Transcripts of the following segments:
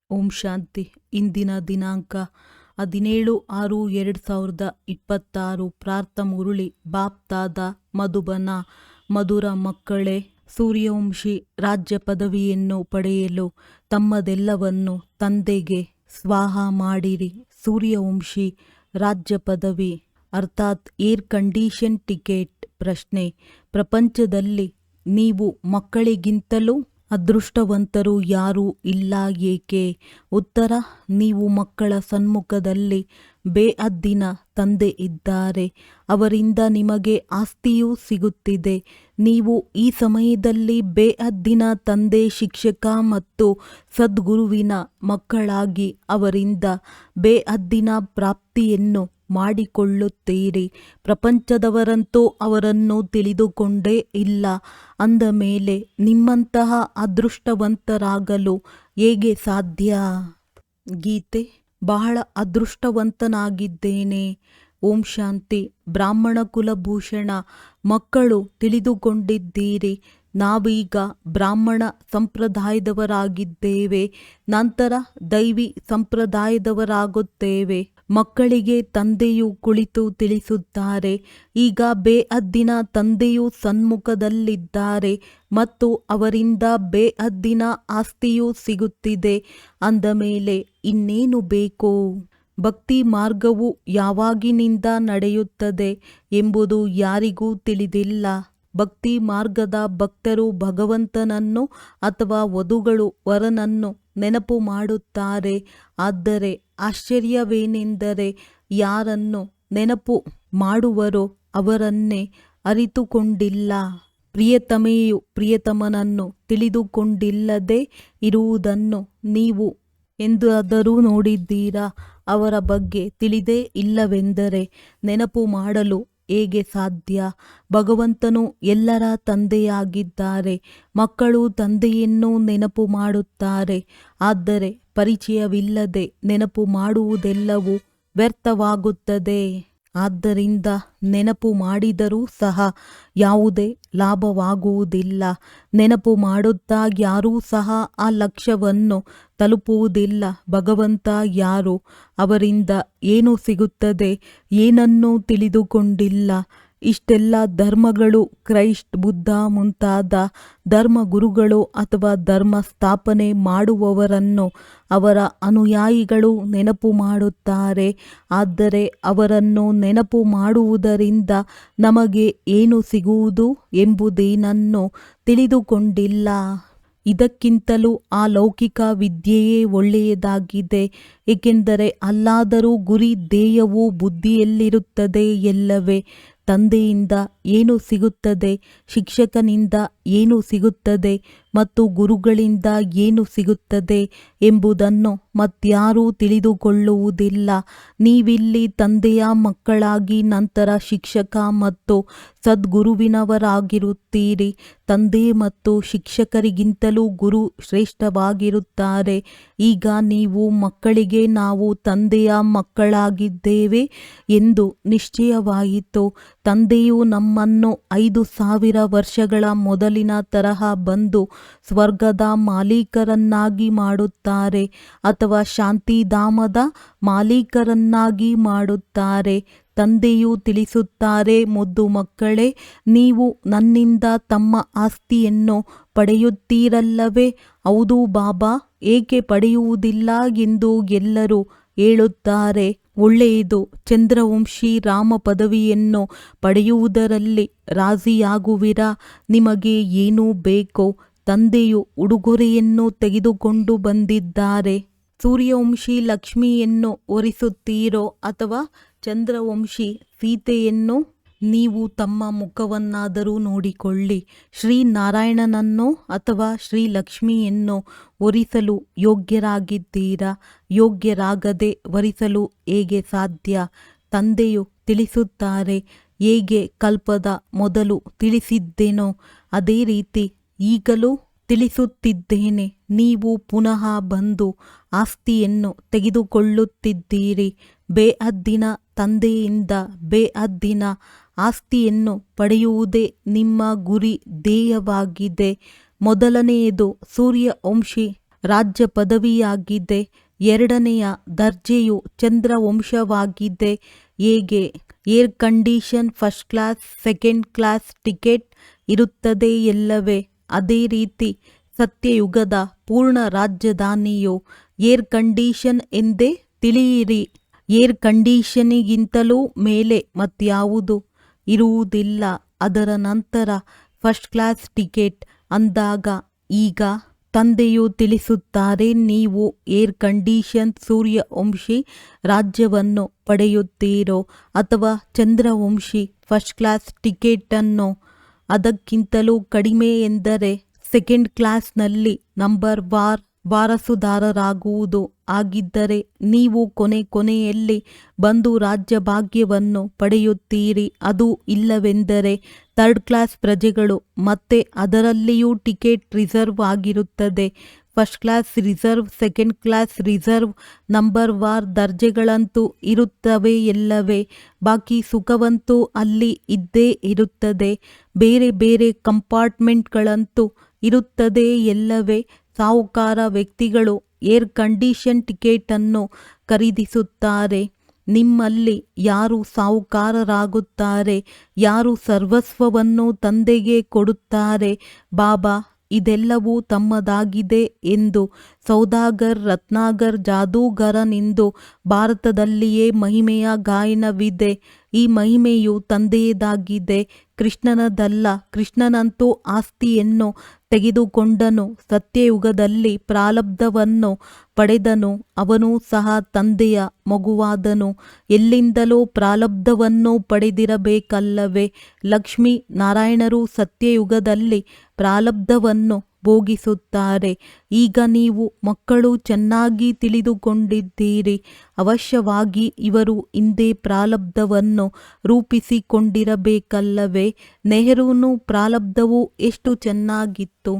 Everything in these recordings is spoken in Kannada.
ಓಂ ಶಾಂತಿ. ಇಂದಿನ ದಿನಾಂಕ 17/6/2026. ಪ್ರಾರ್ಥ ಮುರುಳಿ ಬಾಪ್ತಾದ ಮಧುಬನ. ಮಧುರ ಮಕ್ಕಳೇ, ಸೂರ್ಯವಂಶಿ ರಾಜ್ಯ ಪದವಿಯನ್ನು ಪಡೆಯಲು ತಮ್ಮದೆಲ್ಲವನ್ನು ತಂದೆಗೆ ಸ್ವಾಹ ಮಾಡಿರಿ. ಸೂರ್ಯವಂಶಿ ರಾಜ್ಯ ಪದವಿ ಅರ್ಥಾತ್ ಏರ್ ಕಂಡೀಷನ್ ಟಿಕೆಟ್. ಪ್ರಶ್ನೆ: ಪ್ರಪಂಚದಲ್ಲಿ ನೀವು ಮಕ್ಕಳಿಗಿಂತಲೂ ಅದೃಷ್ಟವಂತರು ಯಾರೂ ಇಲ್ಲ, ಏಕೆ? ಉತ್ತರ: ನೀವು ಮಕ್ಕಳ ಸಮ್ಮುಖದಲ್ಲಿ ಬೇಅದ್ದಿನ ತಂದೆ ಇದ್ದಾರೆ. ಅವರಿಂದ ನಿಮಗೆ ಆಸ್ತಿಯೂ ಸಿಗುತ್ತಿದೆ. ನೀವು ಈ ಸಮಯದಲ್ಲಿ ಬೇಅದ್ದಿನ ತಂದೆ, ಶಿಕ್ಷಕ ಮತ್ತು ಸದ್ಗುರುವಿನ ಮಕ್ಕಳಾಗಿ ಅವರಿಂದ ಬೇಅದ್ದಿನ ಪ್ರಾಪ್ತಿಯನ್ನು ಮಾಡಿಕೊಳ್ಳುತ್ತೀರಿ. ಪ್ರಪಂಚದವರಂತೂ ಅವರನ್ನು ತಿಳಿದುಕೊಂಡೇ ಇಲ್ಲ. ಅಂದ ಮೇಲೆ ನಿಮ್ಮಂತಹ ಅದೃಷ್ಟವಂತರಾಗಲು ಹೇಗೆ ಸಾಧ್ಯ? ಗೀತೆ: ಬಹಳ ಅದೃಷ್ಟವಂತನಾಗಿದ್ದೇನೆ. ಓಂ ಶಾಂತಿ. ಬ್ರಾಹ್ಮಣ ಕುಲಭೂಷಣ ಮಕ್ಕಳು ತಿಳಿದುಕೊಂಡಿದ್ದೀರಿ. ನಾವೀಗ ಬ್ರಾಹ್ಮಣ ಸಂಪ್ರದಾಯದವರಾಗಿದ್ದೇವೆ, ನಂತರ ದೈವಿ ಸಂಪ್ರದಾಯದವರಾಗುತ್ತೇವೆ. ಮಕ್ಕಳಿಗೆ ತಂದೆಯು ಕುಳಿತು ತಿಳಿಸುತ್ತಾರೆ. ಈಗ ಬೇಅದ್ದಿನ ತಂದೆಯು ಸನ್ಮುಖದಲ್ಲಿದ್ದಾರೆ ಮತ್ತು ಅವರಿಂದ ಬೇಅದ್ದಿನ ಆಸ್ತಿಯೂ ಸಿಗುತ್ತಿದೆ. ಅಂದ ಮೇಲೆ ಇನ್ನೇನು ಬೇಕು? ಭಕ್ತಿ ಮಾರ್ಗವು ಯಾವಾಗಿನಿಂದ ನಡೆಯುತ್ತದೆ ಎಂಬುದು ಯಾರಿಗೂ ತಿಳಿದಿಲ್ಲ. ಭಕ್ತಿ ಮಾರ್ಗದ ಭಕ್ತರು ಭಗವಂತನನ್ನು ಅಥವಾ ವಧುಗಳು ವರನನ್ನು ನೆನಪು ಮಾಡುತ್ತಾರೆ. ಆದರೆ ಆಶ್ಚರ್ಯವೇನೆಂದರೆ, ಯಾರನ್ನು ನೆನಪು ಮಾಡುವರೋ ಅವರನ್ನೇ ಅರಿತುಕೊಂಡಿಲ್ಲ. ಪ್ರಿಯತಮೆಯು ಪ್ರಿಯತಮನನ್ನು ತಿಳಿದುಕೊಂಡಿಲ್ಲದೆ ಇರುವುದನ್ನು ನೀವು ಎಂದಾದರೂ ನೋಡಿದ್ದೀರಾ? ಅವರ ಬಗ್ಗೆ ತಿಳಿದೇ ಇಲ್ಲವೆಂದರೆ ನೆನಪು ಮಾಡಲು ಹೇಗೆ ಸಾಧ್ಯ? ಭಗವಂತನು ಎಲ್ಲರ ತಂದೆಯಾಗಿದ್ದಾರೆ. ಮಕ್ಕಳು ತಂದೆಯನ್ನು ನೆನಪು ಮಾಡುತ್ತಾರೆ. ಆದರೆ ಪರಿಚಯವಿಲ್ಲದೆ ನೆನಪು ಮಾಡುವುದೆಲ್ಲವೂ ವ್ಯರ್ಥವಾಗುತ್ತದೆ. ಆದ್ದರಿಂದ ನೆನಪು ಮಾಡಿದರೂ ಸಹ ಯಾವುದೇ ಲಾಭವಾಗುವುದಿಲ್ಲ. ನೆನಪು ಮಾಡುತ್ತಾ ಯಾರೂ ಸಹ ಆ ಲಕ್ಷ್ಯವನ್ನು ತಲುಪುವುದಿಲ್ಲ. ಭಗವಂತ ಯಾರು? ಅವರಿಂದ ಏನು ಸಿಗುತ್ತದೆ? ಏನನ್ನೂ ತಿಳಿದುಕೊಂಡಿಲ್ಲ. ಇಷ್ಟೆಲ್ಲ ಧರ್ಮಗಳು, ಕ್ರೈಸ್ಟ್, ಬುದ್ಧ ಮುಂತಾದ ಧರ್ಮಗುರುಗಳು ಅಥವಾ ಧರ್ಮ ಸ್ಥಾಪನೆ ಮಾಡುವವರನ್ನು ಅವರ ಅನುಯಾಯಿಗಳು ನೆನಪು ಮಾಡುತ್ತಾರೆ. ಆದರೆ ಅವರನ್ನು ನೆನಪು ಮಾಡುವುದರಿಂದ ನಮಗೆ ಏನು ಸಿಗುವುದು ಎಂಬುದೇನನ್ನೂ ತಿಳಿದುಕೊಂಡಿಲ್ಲ. ಇದಕ್ಕಿಂತಲೂ ಆ ಲೌಕಿಕ ವಿದ್ಯೆಯೇ ಒಳ್ಳೆಯದಾಗಿದೆ. ಏಕೆಂದರೆ ಅಲ್ಲಾದರೂ ಗುರಿ ಧ್ಯೇಯವು ಬುದ್ಧಿಯಲ್ಲಿರುತ್ತದೆ ಎಲ್ಲವೇ. ತಂದೆಯಿಂದ ಏನು ಸಿಗುತ್ತದೆ, ಶಿಕ್ಷಕನಿಂದ ಏನು ಸಿಗುತ್ತದೆ ಮತ್ತು ಗುರುಗಳಿಂದ ಏನು ಸಿಗುತ್ತದೆ ಎಂಬುದನ್ನು ಮತ್ಯಾರೂ ತಿಳಿದುಕೊಳ್ಳುವುದಿಲ್ಲ. ನೀವಿಲ್ಲಿ ತಂದೆಯ ಮಕ್ಕಳಾಗಿ ನಂತರ ಶಿಕ್ಷಕ ಮತ್ತು ಸದ್ಗುರುವಿನವರಾಗಿರುತ್ತೀರಿ. ತಂದೆ ಮತ್ತು ಶಿಕ್ಷಕರಿಗಿಂತಲೂ ಗುರು ಶ್ರೇಷ್ಠವಾಗಿರುತ್ತಾರೆ. ಈಗ ನೀವು ಮಕ್ಕಳಿಗೆ ನಾವು ತಂದೆಯ ಮಕ್ಕಳಾಗಿದ್ದೇವೆ ಎಂದು ನಿಶ್ಚಯವಾಯಿತು. ತಂದೆಯು ನಮ್ಮನ್ನು 5,000 ವರ್ಷಗಳ ಮೊದಲಿನ ತರಹ ಬಂದು ಸ್ವರ್ಗದ ಮಾಲೀಕರನ್ನಾಗಿ ಮಾಡುತ್ತಾರೆ ಅಥವಾ ಶಾಂತಿಧಾಮದ ಮಾಲೀಕರನ್ನಾಗಿ ಮಾಡುತ್ತಾರೆ. ತಂದೆಯು ತಿಳಿಸುತ್ತಾರೆ, ಮುದ್ದು ಮಕ್ಕಳೇ, ನೀವು ನನ್ನಿಂದ ತಮ್ಮ ಆಸ್ತಿಯನ್ನು ಪಡೆಯುತ್ತೀರಲ್ಲವೇ? ಹೌದು ಬಾಬಾ, ಏಕೆ ಪಡೆಯುವುದಿಲ್ಲ ಎಂದು ಎಲ್ಲರೂ ಹೇಳುತ್ತಾರೆ. ಒಳ್ಳೆಯದು. ಚಂದ್ರವಂಶಿ ರಾಮ ಪದವಿಯನ್ನು ಪಡೆಯುವುದರಲ್ಲಿ ರಾಜಿಯಾಗುವಿರಾ? ನಿಮಗೆ ಏನು ಬೇಕು? ತಂದೆಯು ಉಡುಗೊರೆಯನ್ನು ತೆಗೆದುಕೊಂಡು ಬಂದಿದ್ದಾರೆ. ಸೂರ್ಯವಂಶಿ ಲಕ್ಷ್ಮಿಯನ್ನು ಒರಿಸುತ್ತೀರೋ ಅಥವಾ ಚಂದ್ರವಂಶಿ ಸೀತೆಯನ್ನು? ನೀವು ತಮ್ಮ ಮುಖವನ್ನಾದರೂ ನೋಡಿಕೊಳ್ಳಿ. ಶ್ರೀನಾರಾಯಣನನ್ನು ಅಥವಾ ಶ್ರೀಲಕ್ಷ್ಮಿಯನ್ನು ಒರಿಸಲು ಯೋಗ್ಯರಾಗಿದ್ದೀರಾ? ಯೋಗ್ಯರಾಗದೆ ವರಿಸಲು ಹೇಗೆ ಸಾಧ್ಯ? ತಂದೆಯು ತಿಳಿಸುತ್ತಾರೆ, ಹೇಗೆ ಕಲ್ಪದ ಮೊದಲು ತಿಳಿಸಿದ್ದೆನೋ ಅದೇ ರೀತಿ ಈಗಲೂ ತಿಳಿಸುತ್ತಿದ್ದೇನೆ. ನೀವು ಪುನಃ ಬಂದು ಆಸ್ತಿಯನ್ನು ತೆಗೆದುಕೊಳ್ಳುತ್ತಿದ್ದೀರಿ. ಬೇಅದ್ದಿನ ತಂದೆಯಿಂದ ಬೇಅದ್ದಿನ ಆಸ್ತಿಯನ್ನು ಪಡೆಯುವುದೇ ನಿಮ್ಮ ಗುರಿ ಧ್ಯೇಯವಾಗಿದೆ. ಮೊದಲನೆಯದು ಸೂರ್ಯವಂಶಿ ರಾಜ್ಯ ಪದವಿಯಾಗಿದೆ. ಎರಡನೆಯ ದರ್ಜೆಯು ಚಂದ್ರವಂಶವಾಗಿದೆ. ಹೇಗೆ air condition first class second class ticket ಇರುತ್ತದೆ ಎಲ್ಲವೇ ಅದೇ ರೀತಿ ಸತ್ಯಯುಗದ ಪೂರ್ಣ ರಾಜಧಾನಿಯು ಏರ್ ಕಂಡೀಷನ್ ಎಂದೇ ತಿಳಿಯಿರಿ. ಏರ್ ಕಂಡೀಷನಿಗಿಂತಲೂ ಮೇಲೆ ಮತ್ಯಾವುದು ಇರುವುದಿಲ್ಲ. ಅದರ ನಂತರ ಫಸ್ಟ್ ಕ್ಲಾಸ್ ಟಿಕೆಟ್ ಅಂದಾಗ ಈಗ ತಂದೆಯು ತಿಳಿಸುತ್ತಾರೆ, ನೀವು ಏರ್ ಕಂಡೀಷನ್ ಸೂರ್ಯವಂಶಿ ರಾಜ್ಯವನ್ನು ಪಡೆಯುತ್ತೀರೋ ಅಥವಾ ಚಂದ್ರವಂಶಿ ಫಸ್ಟ್ ಕ್ಲಾಸ್ ಟಿಕೆಟನ್ನು. ಅದಕ್ಕಿಂತಲೂ ಕಡಿಮೆ ಎಂದರೆ ಸೆಕೆಂಡ್ ಕ್ಲಾಸ್ನಲ್ಲಿ ನಂಬರ್ ವಾರಸುದಾರರಾಗುವುದು. ಆಗಿದ್ದರೆ ನೀವು ಕೊನೆಯಲ್ಲಿ ಬಂದು ರಾಜ್ಯ ಭಾಗ್ಯವನ್ನು ಪಡೆಯುತ್ತೀರಿ. ಅದು ಇಲ್ಲವೆಂದರೆ ಥರ್ಡ್ ಕ್ಲಾಸ್ ಪ್ರಜೆಗಳು. ಮತ್ತೆ ಅದರಲ್ಲಿಯೂ ಟಿಕೆಟ್ ರಿಸರ್ವ್ ಆಗಿರುತ್ತದೆ. First class reserve, second class reserve, number ದರ್ಜೆಗಳಂತೂ ಇರುತ್ತವೆ ಎಲ್ಲವೇ. ಬಾಕಿ ಸುಖವಂತೂ ಅಲ್ಲಿ ಇದ್ದೇ ಇರುತ್ತದೆ. ಬೇರೆ ಬೇರೆ ಕಂಪಾರ್ಟ್ಮೆಂಟ್ಗಳಂತೂ ಇರುತ್ತದೆ ಎಲ್ಲವೇ. ಸಾಹುಕಾರ ವ್ಯಕ್ತಿಗಳು ಏರ್ ಕಂಡೀಷನ್ ಟಿಕೆಟನ್ನು ಖರೀದಿಸುತ್ತಾರೆ. ನಿಮ್ಮಲ್ಲಿ ಯಾರು ಸಾಹುಕಾರರಾಗುತ್ತಾರೆ, ಯಾರು ಸರ್ವಸ್ವವನ್ನು ತಂದೆಗೆ ಕೊಡುತ್ತಾರೆ, ಬಾಬಾ ಇದೆಲ್ಲವೂ ತಮ್ಮದಾಗಿದೆ ಎಂದು ಸೌದಾಗರ್ ರತ್ನಾಗರ್ ಜಾದೂಗರನೆಂದು ಭಾರತದಲ್ಲಿಯೇ ಮಹಿಮೆಯ ಗಾಯನವಿದೆ. ಈ ಮಹಿಮೆಯು ತಂದೆಯದಾಗಿದೆ, ಕೃಷ್ಣನದಲ್ಲ. ಕೃಷ್ಣನಂತೂ ಆಸ್ತಿಯನ್ನು ತೆಗೆದುಕೊಂಡನು, ಸತ್ಯಯುಗದಲ್ಲಿ ಪ್ರಾರಬ್ಧವನ್ನು ಪಡೆದನು. ಅವನು ಸಹ ತಂದೆಯ ಮಗುವಾದನು. ಎಲ್ಲಿಂದಲೋ ಪ್ರಾರಬ್ಧವನ್ನು ಪಡೆದಿರಬೇಕಲ್ಲವೇ. ಲಕ್ಷ್ಮೀ ನಾರಾಯಣರು ಸತ್ಯಯುಗದಲ್ಲಿ ಪ್ರಾರಬ್ಧವನ್ನು ಭೋಗಿಸುತ್ತಾರೆ. ಈಗ ನೀವು ಮಕ್ಕಳು ಚೆನ್ನಾಗಿ ತಿಳಿದುಕೊಂಡಿದ್ದೀರಿ. ಅವಶ್ಯವಾಗಿ ಇವರು ಹಿಂದೆ ಪ್ರಾರಬ್ಧವನ್ನು ರೂಪಿಸಿಕೊಂಡಿರಬೇಕಲ್ಲವೇ. ನೆಹರೂನು ಪ್ರಾರಬ್ಧವು ಎಷ್ಟು ಚೆನ್ನಾಗಿತ್ತು.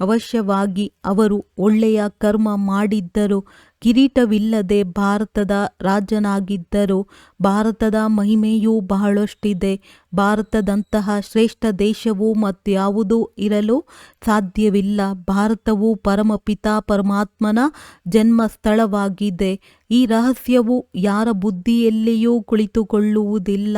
ಅವಶ್ಯವಾಗಿ ಅವರು ಒಳ್ಳೆಯ ಕರ್ಮ ಮಾಡಿದ್ದರು. ಕಿರೀಟವಿಲ್ಲದೆ ಭಾರತದ ರಾಜನಾಗಿದ್ದರು. ಭಾರತದ ಮಹಿಮೆಯೂ ಬಹಳಷ್ಟಿದೆ. ಭಾರತದಂತಹ ಶ್ರೇಷ್ಠ ದೇಶವು ಮತ್ಯಾವುದೂ ಇರಲು ಸಾಧ್ಯವಿಲ್ಲ. ಭಾರತವು ಪರಮಪಿತ ಪರಮಾತ್ಮನ ಜನ್ಮಸ್ಥಳವಾಗಿದೆ. ಈ ರಹಸ್ಯವು ಯಾರ ಬುದ್ಧಿಯಲ್ಲಿಯೂ ಕುಳಿತುಕೊಳ್ಳುವುದಿಲ್ಲ.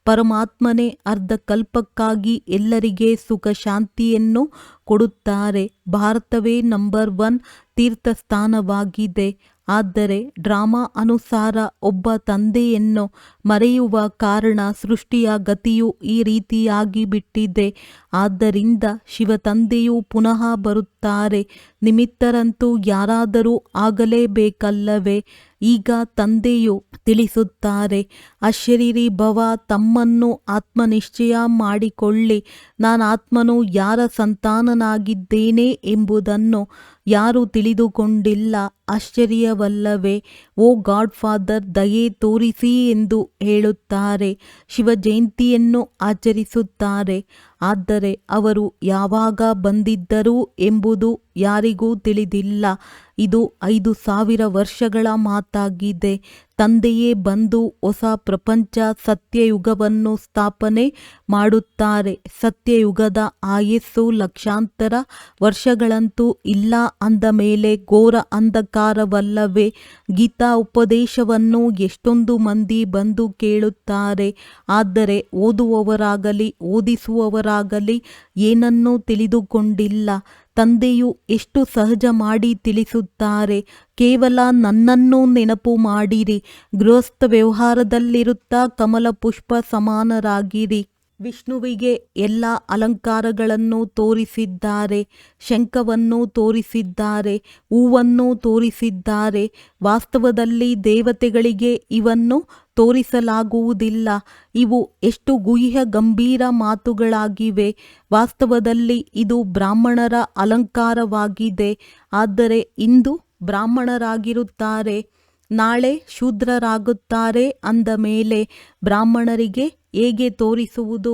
ಪರಮಾತ್ಮನೇ ಅರ್ಧಕಲ್ಪಕ್ಕಾಗಿ ಎಲ್ಲರಿಗೆ ಸುಖ ಶಾಂತಿಯನ್ನು ಕೊಡುತ್ತಾರೆ. ಭಾರತವೇ ನಂಬರ್ 1 ತೀರ್ಥಸ್ಥಾನವಾಗಿದೆ. ಆದರೆ ಡ್ರಾಮಾ ಅನುಸಾರ ಒಬ್ಬ ತಂದೆಯನ್ನು ಮರೆಯುವ ಕಾರಣ ಸೃಷ್ಟಿಯ ಗತಿಯು ಈ ರೀತಿಯಾಗಿ ಬಿಟ್ಟಿದೆ. ಆದ್ದರಿಂದ ಶಿವತಂದೆಯು ಪುನಃ ಬರುತ್ತಾರೆ. ನಿಮಿತ್ತರಂತೂ ಯಾರಾದರೂ ಆಗಲೇಬೇಕಲ್ಲವೇ. ಈಗ ತಂದೆಯು ತಿಳಿಸುತ್ತಾರೆ, ಅಶರೀರಿ ಭವ, ತಮ್ಮನ್ನು ಆತ್ಮನಿಶ್ಚಯ ಮಾಡಿಕೊಳ್ಳಿ. ನಾನಾತ್ಮನು ಯಾರ ಸಂತಾನನಾಗಿದ್ದೇನೆ ಎಂಬುದನ್ನು ಯಾರೂ ತಿಳಿದುಕೊಂಡಿಲ್ಲ. ಆಶ್ಚರ್ಯವಲ್ಲವೇ. ಓ ಗಾಡ್ ಫಾದರ್, ದಯೆ ತೋರಿಸಿ ಎಂದು ಹೇಳುತ್ತಾರೆ. ಶಿವ ಜಯಂತಿಯನ್ನು ಆಚರಿಸುತ್ತಾರೆ. ಆದರೆ ಅವರು ಯಾವಾಗ ಬಂದಿದ್ದರು ಎಂಬುದು ಯಾರಿಗೂ ತಿಳಿದಿಲ್ಲ. ಇದು 5000 ವರ್ಷಗಳ ಮಾತಾಗಿದೆ. ತಂದೆಯೇ ಬಂದು ಹೊಸ ಪ್ರಪಂಚ ಸತ್ಯಯುಗವನ್ನು ಸ್ಥಾಪನೆ ಮಾಡುತ್ತಾರೆ. ಸತ್ಯಯುಗದ ಆಯಸ್ಸು ಲಕ್ಷಾಂತರ ವರ್ಷಗಳಂತೂ ಇಲ್ಲ ಅಂದ ಮೇಲೆ ಘೋರ ಅಂಧಕಾರವಲ್ಲವೇ. ಗೀತಾ ಉಪದೇಶವನ್ನು ಎಷ್ಟೊಂದು ಮಂದಿ ಬಂದು ಕೇಳುತ್ತಾರೆ. ಆದರೆ ಓದುವವರಾಗಲಿ ಓದಿಸುವವರಾಗಲಿ ಏನನ್ನೂ ತಿಳಿದುಕೊಂಡಿಲ್ಲ. ತಂದೆಯು ಎಷ್ಟು ಸಹಜ ಮಾಡಿ ತಿಳಿಸುತ್ತಾರೆ. ಕೇವಲ ನನ್ನನ್ನು ನೆನಪು ಮಾಡಿರಿ. ಗೃಹಸ್ಥ ವ್ಯವಹಾರದಲ್ಲಿರುತ್ತಾ ಕಮಲ ಪುಷ್ಪ ಸಮಾನರಾಗಿರಿ. ವಿಷ್ಣುವಿಗೆ ಎಲ್ಲ ಅಲಂಕಾರಗಳನ್ನು ತೋರಿಸಿದ್ದಾರೆ. ಶಂಖವನ್ನು ತೋರಿಸಿದ್ದಾರೆ, ಹೂವನ್ನು ತೋರಿಸಿದ್ದಾರೆ. ವಾಸ್ತವದಲ್ಲಿ ದೇವತೆಗಳಿಗೆ ಇವನ್ನು ತೋರಿಸಲಾಗುವುದಿಲ್ಲ. ಇವು ಎಷ್ಟು ಗುಹ್ಯ ಗಂಭೀರ ಮಾತುಗಳಾಗಿವೆ. ವಾಸ್ತವದಲ್ಲಿ ಇದು ಬ್ರಾಹ್ಮಣರ ಅಲಂಕಾರವಾಗಿದೆ. ಆದರೆ ಇಂದು ಬ್ರಾಹ್ಮಣರಾಗಿರುತ್ತಾರೆ, ನಾಳೆ ಶೂದ್ರರಾಗುತ್ತಾರೆ ಅಂದ ಮೇಲೆ ಬ್ರಾಹ್ಮಣರಿಗೆ ಹೇಗೆ ತೋರಿಸುವುದು?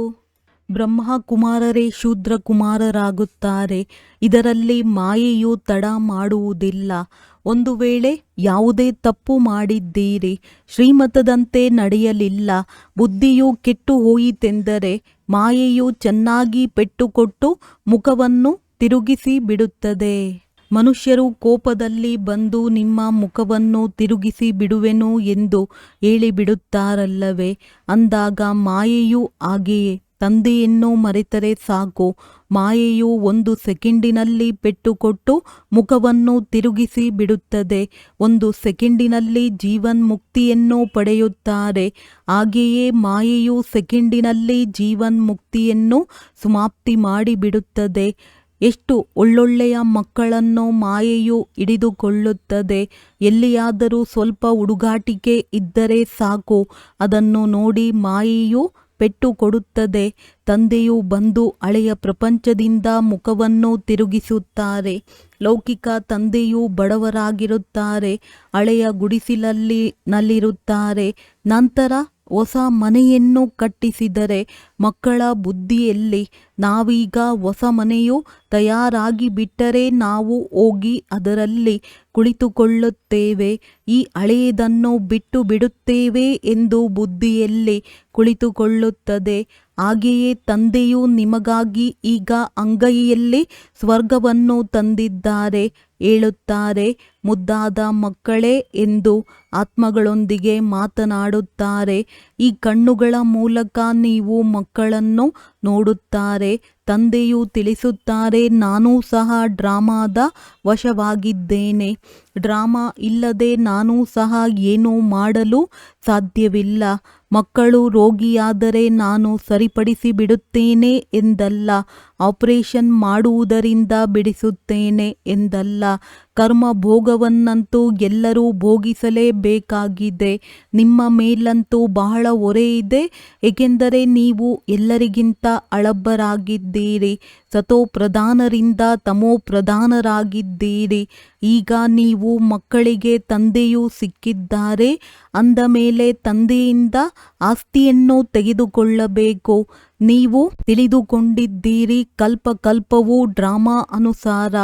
ಬ್ರಹ್ಮಕುಮಾರರೇ ಶೂದ್ರ ಕುಮಾರರಾಗುತ್ತಾರೆ. ಇದರಲ್ಲಿ ಮಾಯೆಯು ತಡ ಮಾಡುವುದಿಲ್ಲ. ಒಂದು ವೇಳೆ ಯಾವುದೇ ತಪ್ಪು ಮಾಡಿದ್ದೀರಿ, ಶ್ರೀಮತದಂತೆ ನಡೆಯಲಿಲ್ಲ, ಬುದ್ಧಿಯು ಕೆಟ್ಟು ಹೋಯಿತೆಂದರೆ ಮಾಯೆಯು ಚೆನ್ನಾಗಿ ಪೆಟ್ಟುಕೊಟ್ಟು ಮುಖವನ್ನು ತಿರುಗಿಸಿ ಬಿಡುತ್ತದೆ. ಮನುಷ್ಯರು ಕೋಪದಲ್ಲಿ ಬಂದು ನಿಮ್ಮ ಮುಖವನ್ನು ತಿರುಗಿಸಿ ಬಿಡುವೆನು ಎಂದು ಹೇಳಿಬಿಡುತ್ತಾರಲ್ಲವೇ? ಅಂದಾಗ ಮಾಯೆಯೂ ಹಾಗೆಯೇ. ತಂದೆಯನ್ನು ಮರೆತರೆ ಸಾಕು, ಮಾಯೆಯು 1 ಸೆಕೆಂಡಿನಲ್ಲಿ ಪೆಟ್ಟುಕೊಟ್ಟು ಮುಖವನ್ನು ತಿರುಗಿಸಿ ಬಿಡುತ್ತದೆ. 1 ಸೆಕೆಂಡಿನಲ್ಲಿ ಜೀವನ್ಮುಕ್ತಿಯನ್ನು ಪಡೆಯುತ್ತಾರೆ. ಹಾಗೆಯೇ ಮಾಯೆಯು ಸೆಕೆಂಡಿನಲ್ಲಿ ಜೀವನ್ಮುಕ್ತಿಯನ್ನು ಸಮಾಪ್ತಿ ಮಾಡಿಬಿಡುತ್ತದೆ. ಎಷ್ಟು ಒಳ್ಳೊಳ್ಳೆಯ ಮಕ್ಕಳನ್ನು ಮಾಯೆಯು ಹಿಡಿದುಕೊಳ್ಳುತ್ತದೆ. ಎಲ್ಲಿಯಾದರೂ ಸ್ವಲ್ಪ ಹುಡುಗಾಟಿಕೆ ಇದ್ದರೆ ಸಾಕು, ಅದನ್ನು ನೋಡಿ ಮಾಯೆಯು ಪೆಟ್ಟು ಕೊಡುತ್ತದೆ. ತಂದೆಯು ಬಂದು ಹಳೆಯ ಪ್ರಪಂಚದಿಂದ ಮುಖವನ್ನು ತಿರುಗಿಸುತ್ತಾರೆ. ಲೌಕಿಕ ತಂದೆಯು ಬಡವರಾಗಿರುತ್ತಾರೆ, ಹಳೆಯ ಗುಡಿಸಲಿನಲ್ಲಿರುತ್ತಾರೆ. ನಂತರ ಹೊಸ ಮನೆಯನ್ನು ಕಟ್ಟಿಸಿದರೆ ಮಕ್ಕಳ ಬುದ್ಧಿಯಲ್ಲಿ ನಾವೀಗ ಹೊಸ ಮನೆಯು ತಯಾರಾಗಿ ಬಿಟ್ಟರೆ ನಾವು ಹೋಗಿ ಅದರಲ್ಲಿ ಕುಳಿತುಕೊಳ್ಳುತ್ತೇವೆ, ಈ ಹಳೆಯದನ್ನು ಬಿಟ್ಟು ಬಿಡುತ್ತೇವೆ ಎಂದು ಬುದ್ಧಿಯಲ್ಲಿ ಕುಳಿತುಕೊಳ್ಳುತ್ತದೆ. ಹಾಗೆಯೇ ತಂದೆಯು ನಿಮಗಾಗಿ ಈಗ ಅಂಗೈಯಲ್ಲಿ ಸ್ವರ್ಗವನ್ನು ತಂದಿದ್ದಾರೆ. ಹೇಳುತ್ತಾರೆ, ಮುದ್ದಾದ ಮಕ್ಕಳೇ ಎಂದು ಆತ್ಮಗಳೊಂದಿಗೆ ಮಾತನಾಡುತ್ತಾರೆ. ಈ ಕಣ್ಣುಗಳ ಮೂಲಕ ನೀವು ಮಕ್ಕಳನ್ನು ನೋಡುತ್ತಾರೆ. ತಂದೆಯು ತಿಳಿಸುತ್ತಾರೆ, ನಾನೂ ಸಹ ಡ್ರಾಮಾದ ವಶವಾಗಿದ್ದೇನೆ. ಡ್ರಾಮಾ ಇಲ್ಲದೆ ನಾನೂ ಸಹ ಏನೂ ಮಾಡಲು ಸಾಧ್ಯವಿಲ್ಲ. ಮಕ್ಕಳು ರೋಗಿಯಾದರೆ ನಾನು ಸರಿಪಡಿಸಿ ಬಿಡುತ್ತೇನೆ ಎಂದಲ್ಲ, ಆಪರೇಷನ್ ಮಾಡುವುದರಿಂದ ಬಿಡಿಸುತ್ತೇನೆ ಎಂದಲ್ಲ. ಕರ್ಮ ಭೋಗವನ್ನಂತೂ ಎಲ್ಲರೂ ಭೋಗಿಸಲೇಬೇಕಾಗಿದೆ. ನಿಮ್ಮ ಮೇಲಂತೂ ಬಹಳ ಹೊರೆ ಇದೆ, ಏಕೆಂದರೆ ನೀವು ಎಲ್ಲರಿಗಿಂತ ಹಳಬರಾಗಿದ್ದೀರಿ. ಸತೋ ಪ್ರಧಾನರಿಂದ ತಮೋ ಪ್ರಧಾನರಾಗಿದ್ದೀರಿ. ಈಗ ನೀವು ಮಕ್ಕಳಿಗೆ ತಂದೆಯು ಸಿಕ್ಕಿದ್ದಾರೆ ಅಂದ ಮೇಲೆ ತಂದೆಯಿಂದ ಆಸ್ತಿಯನ್ನು ತೆಗೆದುಕೊಳ್ಳಬೇಕು. ನೀವು ತಿಳಿದುಕೊಂಡಿದ್ದೀರಿ, ಕಲ್ಪಕಲ್ಪವೂ ಡ್ರಾಮಾ ಅನುಸಾರ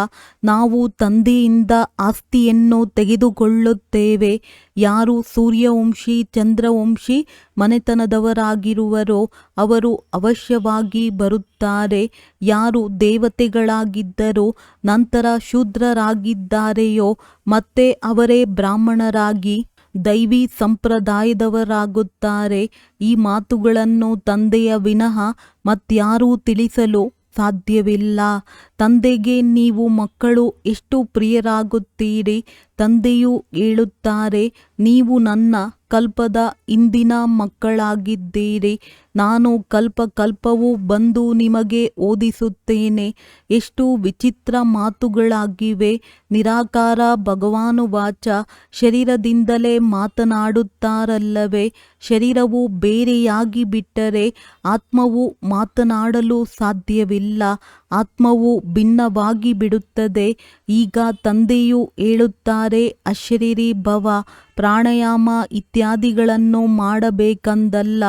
ನಾವು ತಂದೆಯಿಂದ ಆಸ್ತಿಯನ್ನು ತೆಗೆದುಕೊಳ್ಳುತ್ತೇವೆ. ಯಾರು ಸೂರ್ಯವಂಶಿ ಚಂದ್ರವಂಶಿ ಮನೆತನದವರಾಗಿರುವರೋ ಅವರು ಅವಶ್ಯವಾಗಿ ಬರುತ್ತಾರೆ. ಯಾರು ದೇವತೆಗಳಾಗಿದ್ದರೋ ನಂತರ ಶೂದ್ರರಾಗಿದ್ದಾರೆಯೋ ಮತ್ತೆ ಅವರೇ ಬ್ರಾಹ್ಮಣರಾಗಿ ದೈವಿ ಸಂಪ್ರದಾಯದವರಾಗುತ್ತಾರೆ. ಈ ಮಾತುಗಳನ್ನು ತಂದೆಯ ವಿನಃ ಮತ್ಯಾರೂ ತಿಳಿಸಲು ಸಾಧ್ಯವಿಲ್ಲ. ತಂದೆಗೆ ನೀವು ಮಕ್ಕಳು ಎಷ್ಟು ಪ್ರಿಯರಾಗುತ್ತೀರಿ. ತಂದೆಯು ಹೇಳುತ್ತಾರೆ, ನೀವು ನನ್ನ ಕಲ್ಪದ ಹಿಂದಿನ ಮಕ್ಕಳಾಗಿದ್ದೀರಿ. ನಾನು ಕಲ್ಪಕಲ್ಪವೂ ಬಂದು ನಿಮಗೆ ಓದಿಸುತ್ತೇನೆ. ಎಷ್ಟು ವಿಚಿತ್ರ ಮಾತುಗಳಾಗಿವೆ. ನಿರಾಕಾರ ಭಗವಾನುವಾಚ, ಶರೀರದಿಂದಲೇ ಮಾತನಾಡುತ್ತಾರಲ್ಲವೇ? ಶರೀರವು ಬೇರೆಯಾಗಿ ಬಿಟ್ಟರೆ ಆತ್ಮವು ಮಾತನಾಡಲು ಸಾಧ್ಯವಿಲ್ಲ. ಆತ್ಮವು ಭಿನ್ನವಾಗಿ ಬಿಡುತ್ತದೆ. ಈಗ ತಂದೆಯು ಹೇಳುತ್ತಾರೆ, ಅಶರೀರಿ ಭವ, ಪ್ರಾಣಾಯಾಮ ಇತ್ಯಾದಿಗಳನ್ನು ಮಾಡಬೇಕೆಂದಲ್ಲ.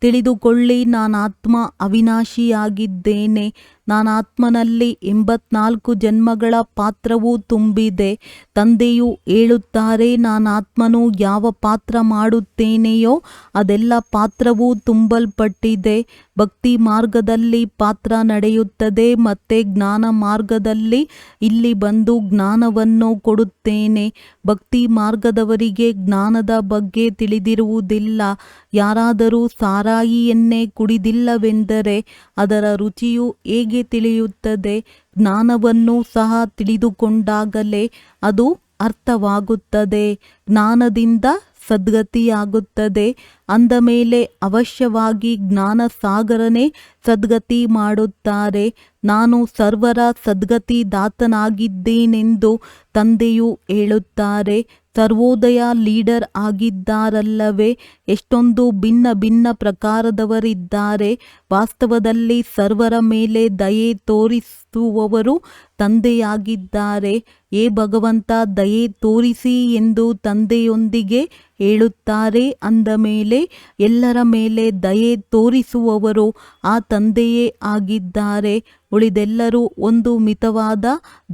ತಿಳಿದುಕೊಳ್ಳಿ, ನಾನಾತ್ಮ ಅವಿನಾಶಿಯಾಗಿದ್ದೇನೆ. ನಾನಾತ್ಮನಲ್ಲಿ 84 ಜನ್ಮಗಳ ಪಾತ್ರವೂ ತುಂಬಿದೆ. ತಂದೆಯು ಹೇಳುತ್ತಾರೆ, ನಾನಾತ್ಮನು ಯಾವ ಪಾತ್ರ ಮಾಡುತ್ತೇನೆಯೋ ಅದೆಲ್ಲ ಪಾತ್ರವೂ ತುಂಬಲ್ಪಟ್ಟಿದೆ. ಭಕ್ತಿ ಮಾರ್ಗದಲ್ಲಿ ಪಾತ್ರ ನಡೆಯುತ್ತದೆ, ಮತ್ತೆ ಜ್ಞಾನ ಮಾರ್ಗದಲ್ಲಿ ಇಲ್ಲಿ ಬಂದು ಜ್ಞಾನವನ್ನು ಕೊಡುತ್ತೇನೆ. ಭಕ್ತಿ ಮಾರ್ಗದವರಿಗೆ ಜ್ಞಾನದ ಬಗ್ಗೆ ತಿಳಿದಿರುವುದಿಲ್ಲ. ಯಾರಾದರೂ ಸಾರಾಯಿಯನ್ನೇ ಕುಡಿದಿಲ್ಲವೆಂದರೆ ಅದರ ರುಚಿಯು ಹೇಗೆ ತಿಳಿಯುತ್ತದೆ? ಜ್ಞಾನವನ್ನು ಸಹ ತಿಳಿದುಕೊಂಡಾಗಲೇ ಅದು ಅರ್ಥವಾಗುತ್ತದೆ. ಜ್ಞಾನದಿಂದ ಸದ್ಗತಿಯಾಗುತ್ತದೆ. ಅಂದ ಮೇಲೆ ಅವಶ್ಯವಾಗಿ ಜ್ಞಾನ ಸಾಗರನೇ ಸದ್ಗತಿ ಮಾಡುತ್ತಾರೆ. ನಾನು ಸರ್ವರ ಸದ್ಗತಿದಾತನಾಗಿದ್ದೇನೆಂದು ತಂದೆಯು ಹೇಳುತ್ತಾರೆ. ಸರ್ವೋದಯ ಲೀಡರ್ ಆಗಿದ್ದಾರಲ್ಲವೇ? ಎಷ್ಟೊಂದು ಭಿನ್ನ ಭಿನ್ನ ಪ್ರಕಾರದವರಿದ್ದಾರೆ. ವಾಸ್ತವದಲ್ಲಿ ಸರ್ವರ ಮೇಲೆ ದಯೆ ತೋರಿಸುವವರು ತಂದೆಯಾಗಿದ್ದಾರೆ. ಏ ಭಗವಂತ, ದಯೆ ತೋರಿಸಿ ಎಂದು ತಂದೆಯೊಂದಿಗೆ ಹೇಳುತ್ತಾರೆ. ಅಂದ ಮೇಲೆ ಎಲ್ಲರ ಮೇಲೆ ದಯೆ ತೋರಿಸುವವರು ಆ ತಂದೆಯೇ ಆಗಿದ್ದಾರೆ. ಉಳಿದೆಲ್ಲರೂ ಒಂದು ಮಿತವಾದ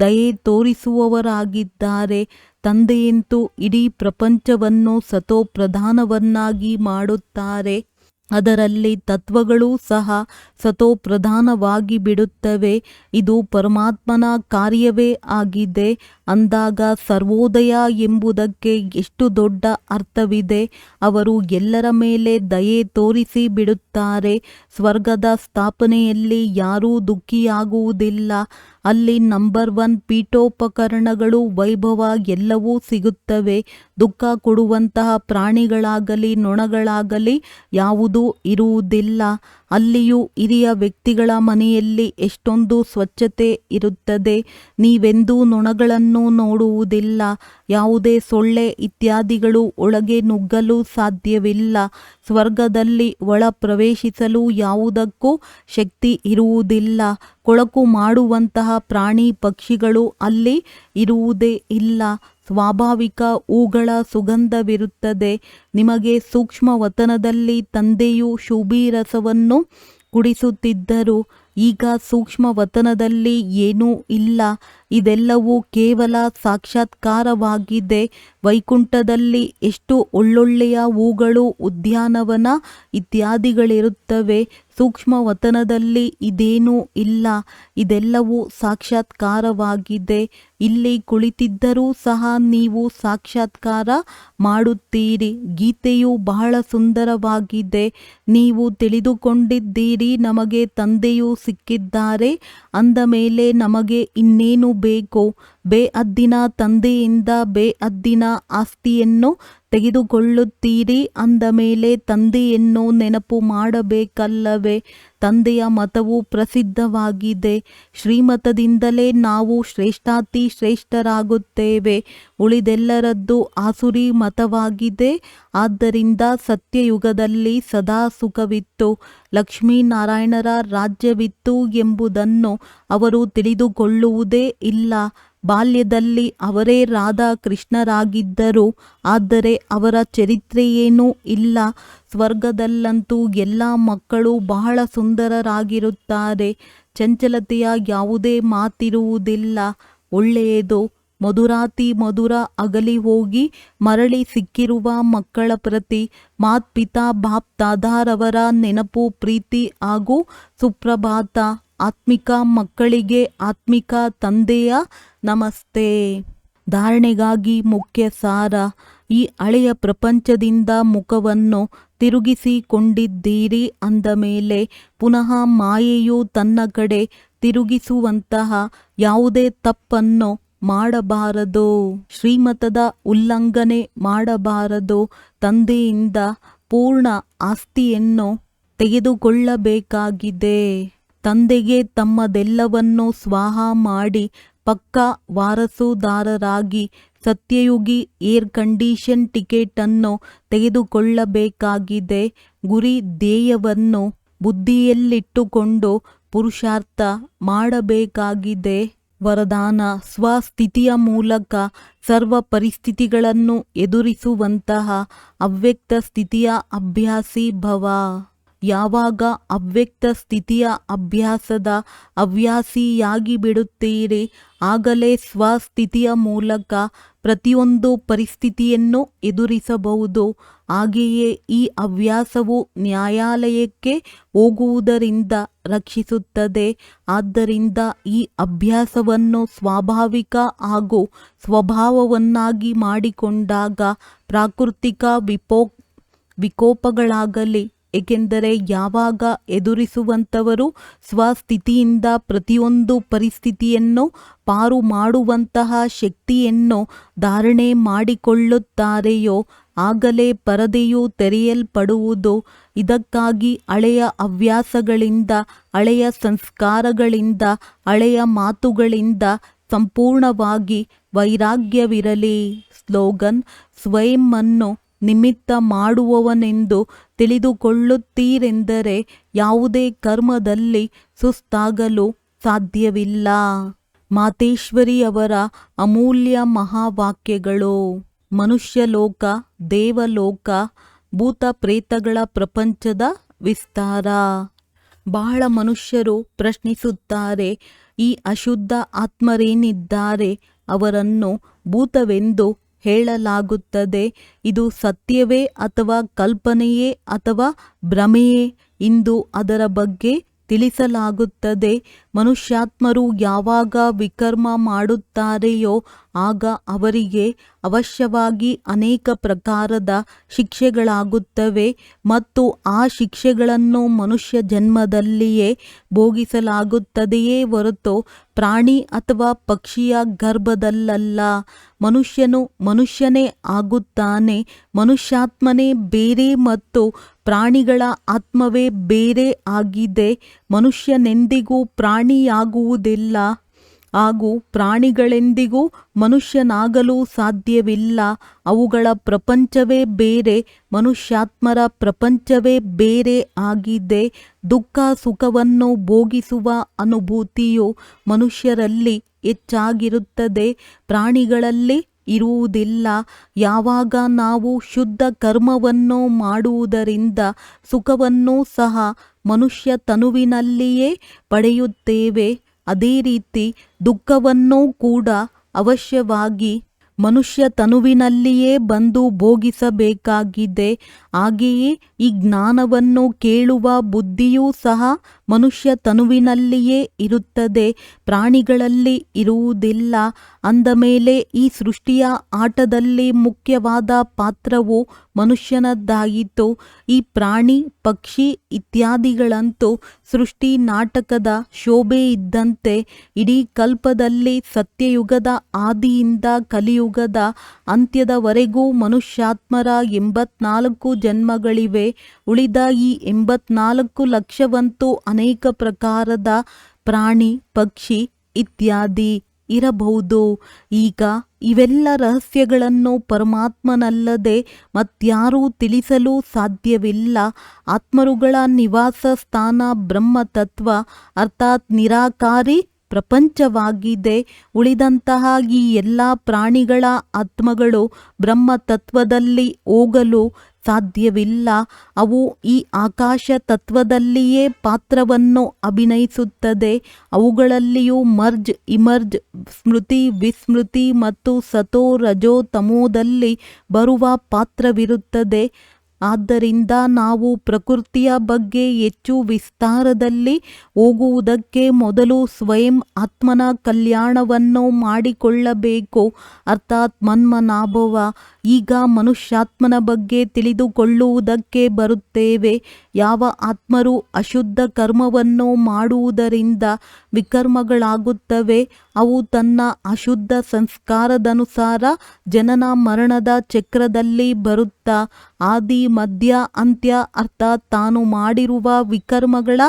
ದಯೆ ತೋರಿಸುವವರಾಗಿದ್ದಾರೆ. ತಂದೆಯಂತೂ ಇಡೀ ಪ್ರಪಂಚವನ್ನು ಸತೋ ಪ್ರಧಾನವನ್ನಾಗಿ ಮಾಡುತ್ತಾರೆ. ಅದರಲ್ಲಿ ತತ್ವಗಳೂ ಸಹ ಸತೋಪ್ರಧಾನವಾಗಿ ಬಿಡುತ್ತವೆ. ಇದು ಪರಮಾತ್ಮನ ಕಾರ್ಯವೇ ಆಗಿದೆ ಅಂದಾಗ ಸರ್ವೋದಯ ಎಂಬುದಕ್ಕೆ ಎಷ್ಟು ದೊಡ್ಡ ಅರ್ಥವಿದೆ. ಅವರು ಎಲ್ಲರ ಮೇಲೆ ದಯೆ ತೋರಿಸಿ ಬಿಡುತ್ತಾರೆ. ಸ್ವರ್ಗದ ಸ್ಥಾಪನೆಯಲ್ಲಿ ಯಾರೂ ದುಃಖಿಯಾಗುವುದಿಲ್ಲ. ಅಲ್ಲಿ ನಂಬರ್ 1 ಪೀಠೋಪಕರಣಗಳು, ವೈಭವ ಎಲ್ಲವೂ ಸಿಗುತ್ತವೆ. ದುಃಖ ಕೊಡುವಂತಹ ಪ್ರಾಣಿಗಳಾಗಲಿ ನೊಣಗಳಾಗಲಿ ಯಾವುದೂ ಇರುವುದಿಲ್ಲ. ಅಲ್ಲಿಯೂ ಹಿರಿಯ ವ್ಯಕ್ತಿಗಳ ಮನೆಯಲ್ಲಿ ಎಷ್ಟೊಂದು ಸ್ವಚ್ಛತೆ ಇರುತ್ತದೆ. ನೀವೆಂದೂ ನೊಣಗಳನ್ನು ನೋಡುವುದಿಲ್ಲ. ಯಾವುದೇ ಸೊಳ್ಳೆ ಇತ್ಯಾದಿಗಳು ಒಳಗೆ ನುಗ್ಗಲು ಸಾಧ್ಯವಿಲ್ಲ. ಸ್ವರ್ಗದಲ್ಲಿ ಒಳ ಪ್ರವೇಶಿಸಲು ಯಾವುದಕ್ಕೂ ಶಕ್ತಿ ಇರುವುದಿಲ್ಲ. ಕೊಳಕು ಮಾಡುವಂತಹ ಪ್ರಾಣಿ ಪಕ್ಷಿಗಳು ಅಲ್ಲಿ ಇರುವುದೇ ಇಲ್ಲ. ಸ್ವಾಭಾವಿಕ ಹೂಗಳ ಸುಗಂಧವಿರುತ್ತದೆ. ನಿಮಗೆ ಸೂಕ್ಷ್ಮ ವತನದಲ್ಲಿ ತಂದೆಯು ಶುಭೀರಸವನ್ನು ಕುಡಿಸುತ್ತಿದ್ದರು. ಈಗ ಸೂಕ್ಷ್ಮ ವತನದಲ್ಲಿ ಏನೂ ಇಲ್ಲ. ಇದೆಲ್ಲವೂ ಕೇವಲ ಸಾಕ್ಷಾತ್ಕಾರವಾಗಿದೆ. ವೈಕುಂಠದಲ್ಲಿ ಎಷ್ಟು ಒಳ್ಳೊಳ್ಳೆಯ ಹೂಗಳು, ಉದ್ಯಾನವನ ಇತ್ಯಾದಿಗಳಿರುತ್ತವೆ. ಸೂಕ್ಷ್ಮ ವತನದಲ್ಲಿ ಇದೇನೂ ಇಲ್ಲ. ಇದೆಲ್ಲವೂ ಸಾಕ್ಷಾತ್ಕಾರವಾಗಿದೆ. ಇಲ್ಲಿ ಕುಳಿತಿದ್ದರೂ ಸಹ ನೀವು ಸಾಕ್ಷಾತ್ಕಾರ ಮಾಡುತ್ತೀರಿ. ಗೀತೆಯು ಬಹಳ ಸುಂದರವಾಗಿದೆ. ನೀವು ತಿಳಿದುಕೊಂಡಿದ್ದೀರಿ, ನಮಗೆ ತಂದೆಯು ಸಿಕ್ಕಿದ್ದಾರೆ ಅಂದ ಮೇಲೆ ನಮಗೆ ಇನ್ನೇನು ಬೇಕು. ಬೇಅದ್ದಿನ ತಂದೆಯಿಂದ ಬೇಅದ್ದಿನ ಆಸ್ತಿಯನ್ನು ತೆಗೆದುಕೊಳ್ಳುತ್ತೀರಿ ಅಂದ ಮೇಲೆ ತಂದೆಯನ್ನು ನೆನಪು ಮಾಡಬೇಕಲ್ಲವೇ. ತಂದೆಯ ಮತವು ಪ್ರಸಿದ್ಧವಾಗಿದೆ. ಶ್ರೀಮತದಿಂದಲೇ ನಾವು ಶ್ರೇಷ್ಠಾತಿ ಶ್ರೇಷ್ಠರಾಗುತ್ತೇವೆ. ಉಳಿದೆಲ್ಲರದ್ದು ಆಸುರಿ ಮತವಾಗಿದೆ. ಆದ್ದರಿಂದ ಸತ್ಯಯುಗದಲ್ಲಿ ಸದಾ ಸುಖವಿತ್ತು, ಲಕ್ಷ್ಮೀನಾರಾಯಣರ ರಾಜ್ಯವಿತ್ತು ಎಂಬುದನ್ನು ಅವರು ತಿಳಿದುಕೊಳ್ಳುವುದೇ ಇಲ್ಲ. ಬಾಲ್ಯದಲ್ಲಿ ಅವರೇ ರಾಧಾ ಕೃಷ್ಣರಾಗಿದ್ದರು. ಆದರೆ ಅವರ ಚರಿತ್ರೆಯೇನೂ ಇಲ್ಲ. ಸ್ವರ್ಗದಲ್ಲಂತೂ ಎಲ್ಲ ಮಕ್ಕಳು ಬಹಳ ಸುಂದರರಾಗಿರುತ್ತಾರೆ. ಚಂಚಲತೆಯ ಯಾವುದೇ ಮಾತಿರುವುದಿಲ್ಲ. ಒಳ್ಳೆಯದು. ಮಧುರಾತಿ ಮಧುರ ಅಗಲಿ ಹೋಗಿ ಮರಳಿ ಸಿಕ್ಕಿರುವ ಮಕ್ಕಳ ಪ್ರತಿ ಮಾತ್ಪಿತಾ ಬಾಪ್ ದಾದಾರವರ ನೆನಪು, ಪ್ರೀತಿ ಹಾಗೂ ಸುಪ್ರಭಾತ. ಆತ್ಮಿಕ ಮಕ್ಕಳಿಗೆ ಆತ್ಮಿಕ ತಂದೆಯ ನಮಸ್ತೆ. ಧಾರಣೆಗಾಗಿ ಮುಖ್ಯ ಸಾರ. ಈ ಹಳೆಯ ಪ್ರಪಂಚದಿಂದ ಮುಖವನ್ನು ತಿರುಗಿಸಿಕೊಂಡಿದ್ದೀರಿ ಅಂದ ಮೇಲೆ ಪುನಃ ಮಾಯೆಯು ತನ್ನ ಕಡೆ ತಿರುಗಿಸುವಂತಹ ಯಾವುದೇ ತಪ್ಪನ್ನು ಮಾಡಬಾರದು. ಶ್ರೀಮತದ ಉಲ್ಲಂಘನೆ ಮಾಡಬಾರದು. ತಂದೆಯಿಂದ ಪೂರ್ಣ ಆಸ್ತಿಯನ್ನು ತೆಗೆದುಕೊಳ್ಳಬೇಕಾಗಿದೆ. ತಂದೆಗೆ ತಮ್ಮದೆಲ್ಲವನ್ನು ಸ್ವಾಹ ಮಾಡಿ ಪಕ್ಕಾ ವಾರಸುದಾರರಾಗಿ ಸತ್ಯಯುಗಿ ಏರ್ ಕಂಡೀಷನ್ ಟಿಕೆಟನ್ನು ತೆಗೆದುಕೊಳ್ಳಬೇಕಾಗಿದೆ. ಗುರಿ ಧ್ಯೇಯವನ್ನು ಬುದ್ಧಿಯಲ್ಲಿಟ್ಟುಕೊಂಡು ಪುರುಷಾರ್ಥ ಮಾಡಬೇಕಾಗಿದೆ. ವರದಾನ: ಸ್ವಸ್ಥಿತಿಯ ಮೂಲಕ ಸರ್ವ ಪರಿಸ್ಥಿತಿಗಳನ್ನು ಎದುರಿಸುವಂತಹ ಅವ್ಯಕ್ತ ಸ್ಥಿತಿಯ ಅಭ್ಯಾಸಿ ಭವ. ಯಾವಾಗ ಅವ್ಯಕ್ತ ಸ್ಥಿತಿಯ ಅಭ್ಯಾಸದ ಹವ್ಯಾಸಿಯಾಗಿ ಬಿಡುತ್ತೀರಿ, ಆಗಲೇ ಸ್ವಸ್ಥಿತಿಯ ಮೂಲಕ ಪ್ರತಿಯೊಂದು ಪರಿಸ್ಥಿತಿಯನ್ನು ಎದುರಿಸಬಹುದು. ಹಾಗೆಯೇ ಈ ಹವ್ಯಾಸವು ನ್ಯಾಯಾಲಯಕ್ಕೆ ಹೋಗುವುದರಿಂದ ರಕ್ಷಿಸುತ್ತದೆ. ಆದ್ದರಿಂದ ಈ ಅಭ್ಯಾಸವನ್ನು ಸ್ವಾಭಾವಿಕ ಹಾಗೂ ಸ್ವಭಾವವನ್ನಾಗಿ ಮಾಡಿಕೊಂಡಾಗ ಪ್ರಾಕೃತಿಕ ವಿಕೋಪಗಳಾಗಲಿ, ಏಕೆಂದರೆ ಯಾವಾಗ ಎದುರಿಸುವಂಥವರು ಸ್ವಸ್ಥಿತಿಯಿಂದ ಪ್ರತಿಯೊಂದು ಪರಿಸ್ಥಿತಿಯನ್ನು ಪಾರು ಮಾಡುವಂತಹ ಶಕ್ತಿಯನ್ನು ಧಾರಣೆ ಮಾಡಿಕೊಳ್ಳುತ್ತಾರೆಯೋ ಆಗಲೇ ಪರದೆಯು ತೆರೆಯಲ್ಪಡುವುದು. ಇದಕ್ಕಾಗಿ ಹಳೆಯ ಹವ್ಯಾಸಗಳಿಂದ, ಹಳೆಯ ಸಂಸ್ಕಾರಗಳಿಂದ, ಹಳೆಯ ಮಾತುಗಳಿಂದ ಸಂಪೂರ್ಣವಾಗಿ ವೈರಾಗ್ಯವಿರಲಿ. ಸ್ಲೋಗನ್: ಸ್ವಯಂವನ್ನು ನಿಮಿತ್ತ ಮಾಡುವವನೆಂದು ತಿಳಿದುಕೊಳ್ಳುತ್ತೀರೆಂದರೆ ಯಾವುದೇ ಕರ್ಮದಲ್ಲಿ ಸುಸ್ತಾಗಲು ಸಾಧ್ಯವಿಲ್ಲ. ಮಾತೇಶ್ವರಿಯವರ ಅಮೂಲ್ಯ ಮಹಾವಾಕ್ಯಗಳು. ಮನುಷ್ಯಲೋಕ, ದೇವಲೋಕ, ಭೂತ ಪ್ರೇತಗಳ ಪ್ರಪಂಚದ ವಿಸ್ತಾರ. ಬಹಳ ಮನುಷ್ಯರು ಪ್ರಶ್ನಿಸುತ್ತಾರೆ, ಈ ಅಶುದ್ಧ ಆತ್ಮರೇನಿದ್ದಾರೆ ಅವರನ್ನು ಭೂತವೆಂದು ಹೇಳಲಾಗುತ್ತದೆ. ಇದು ಸತ್ಯವೇ ಅಥವಾ ಕಲ್ಪನೆಯೇ ಅಥವಾ ಭ್ರಮೆಯೇ ಇಂದು ಅದರ ಬಗ್ಗೆ ತಿಳಿಸಲಾಗುತ್ತದೆ. ಮನುಷ್ಯಾತ್ಮರು ಯಾವಾಗ ವಿಕರ್ಮ ಮಾಡುತ್ತಾರೆಯೋ ಆಗ ಅವರಿಗೆ ಅವಶ್ಯವಾಗಿ ಅನೇಕ ಪ್ರಕಾರದ ಶಿಕ್ಷೆಗಳಾಗುತ್ತವೆ ಮತ್ತು ಆ ಶಿಕ್ಷೆಗಳನ್ನು ಮನುಷ್ಯ ಜನ್ಮದಲ್ಲಿಯೇ ಭೋಗಿಸಲಾಗುತ್ತದೆಯೇ ಹೊರತು ಪ್ರಾಣಿ ಅಥವಾ ಪಕ್ಷಿಯ ಗರ್ಭದಲ್ಲಲ್ಲ. ಮನುಷ್ಯನು ಮನುಷ್ಯನೇ ಆಗುತ್ತಾನೆ. ಮನುಷ್ಯಾತ್ಮನೇ ಬೇರೆ ಮತ್ತು ಪ್ರಾಣಿಗಳ ಆತ್ಮವೇ ಬೇರೆ ಆಗಿದೆ. ಮನುಷ್ಯನೆಂದಿಗೂ ಪ್ರಾಣಿಯಾಗುವುದಿಲ್ಲ ಹಾಗೂ ಪ್ರಾಣಿಗಳೆಂದಿಗೂ ಮನುಷ್ಯನಾಗಲು ಸಾಧ್ಯವಿಲ್ಲ. ಅವುಗಳ ಪ್ರಪಂಚವೇ ಬೇರೆ, ಮನುಷ್ಯಾತ್ಮರ ಪ್ರಪಂಚವೇ ಬೇರೆ ಆಗಿದೆ. ದುಃಖ ಸುಖವನ್ನು ಭೋಗಿಸುವ ಅನುಭೂತಿಯು ಮನುಷ್ಯರಲ್ಲಿ ಹೆಚ್ಚಾಗಿರುತ್ತದೆ, ಪ್ರಾಣಿಗಳಲ್ಲಿ ಇರುವುದಿಲ್ಲ. ಯಾವಾಗ ನಾವು ಶುದ್ಧ ಕರ್ಮವನ್ನು ಮಾಡುವುದರಿಂದ ಸುಖವನ್ನು ಸಹ ಮನುಷ್ಯ ತನುವಿನಲ್ಲಿಯೇ ಪಡೆಯುತ್ತೇವೆ, ಅದೇ ರೀತಿ ದುಃಖವನ್ನು ಕೂಡ ಅವಶ್ಯವಾಗಿ ಮನುಷ್ಯ ತನುವಿನಲ್ಲಿಯೇ ಬಂದು ಭೋಗಿಸಬೇಕಾಗಿದೆ. ಹಾಗೆಯೇ ಈ ಜ್ಞಾನವನ್ನು ಕೇಳುವ ಬುದ್ಧಿಯೂ ಸಹ ಮನುಷ್ಯ ತನುವಿನಲ್ಲಿಯೇ ಇರುತ್ತದೆ, ಪ್ರಾಣಿಗಳಲ್ಲಿ ಇರುವುದಿಲ್ಲ. ಅಂದ ಮೇಲೆ ಈ ಸೃಷ್ಟಿಯ ಆಟದಲ್ಲಿ ಮುಖ್ಯವಾದ ಪಾತ್ರವು ಮನುಷ್ಯನದ್ದಾಯಿತು. ಈ ಪ್ರಾಣಿ ಪಕ್ಷಿ ಇತ್ಯಾದಿಗಳಂತೂ ಸೃಷ್ಟಿ ನಾಟಕದ ಶೋಭೆ ಇದ್ದಂತೆ. ಇಡೀ ಕಲ್ಪದಲ್ಲಿ ಸತ್ಯಯುಗದ ಆದಿಯಿಂದ ಕಲಿಯುಗದ ಅಂತ್ಯದವರೆಗೂ ಮನುಷ್ಯಾತ್ಮರ 84 ಜನ್ಮಗಳಿವೆ. ಉಳಿದ ಈ 84 ಲಕ್ಷವಂತೂ ಅನೇಕ ಪ್ರಕಾರದ ಪ್ರಾಣಿ ಪಕ್ಷಿ ಇತ್ಯಾದಿ ಇರಬಹುದು. ಈಗ ಇವೆಲ್ಲ ರಹಸ್ಯಗಳನ್ನು ಪರಮಾತ್ಮನಲ್ಲದೆ ಮತ್ಯಾರೂ ತಿಳಿಸಲು ಸಾಧ್ಯವಿಲ್ಲ. ಆತ್ಮರುಗಳ ನಿವಾಸ ಸ್ಥಾನ ಬ್ರಹ್ಮತತ್ವ ಅರ್ಥಾತ್ ನಿರಾಕಾರಿ ಪ್ರಪಂಚವಾಗಿದೆ. ಉಳಿದಂತಹ ಈ ಎಲ್ಲ ಪ್ರಾಣಿಗಳ ಆತ್ಮಗಳು ಬ್ರಹ್ಮತತ್ವದಲ್ಲಿ ಹೋಗಲು ಸಾಧ್ಯವಿಲ್ಲ. ಅವು ಈ ಆಕಾಶ ತತ್ವದಲ್ಲಿಯೇ ಪಾತ್ರವನ್ನು ಅಭಿನಯಿಸುತ್ತದೆ. ಅವುಗಳಲ್ಲಿಯೂ ಮರ್ಜ್ ಇಮರ್ಜ್, ಸ್ಮೃತಿ ವಿಸ್ಮೃತಿ ಮತ್ತು ಸತೋ ರಜೋ ತಮೋದಲ್ಲಿ ಬರುವ ಪಾತ್ರವಿರುತ್ತದೆ. ಆದ್ದರಿಂದ ನಾವು ಪ್ರಕೃತಿಯ ಬಗ್ಗೆ ಹೆಚ್ಚು ವಿಸ್ತಾರದಲ್ಲಿ ಹೋಗುವುದಕ್ಕೆ ಮೊದಲು ಸ್ವಯಂ ಆತ್ಮನ ಕಲ್ಯಾಣವನ್ನು ಮಾಡಿಕೊಳ್ಳಬೇಕು, ಅರ್ಥಾತ್ ಮನ್ಮನಾಭವ. ಈಗ ಮನುಷ್ಯಾತ್ಮನ ಬಗ್ಗೆ ತಿಳಿದುಕೊಳ್ಳುವುದಕ್ಕೆ ಬರುತ್ತೇವೆ. ಯಾವ ಆತ್ಮರು ಅಶುದ್ಧ ಕರ್ಮವನ್ನು ಮಾಡುವುದರಿಂದ ವಿಕರ್ಮಗಳಾಗುತ್ತವೆ, ಅವು ತನ್ನ ಅಶುದ್ಧ ಸಂಸ್ಕಾರದನುಸಾರ ಜನನ ಮರಣದ ಚಕ್ರದಲ್ಲಿ ಬರುತ್ತಾ ಆದಿ ಮಧ್ಯ ಅಂತ್ಯ ಅರ್ಥಾತ್ ತಾನು ಮಾಡಿರುವ ವಿಕರ್ಮಗಳ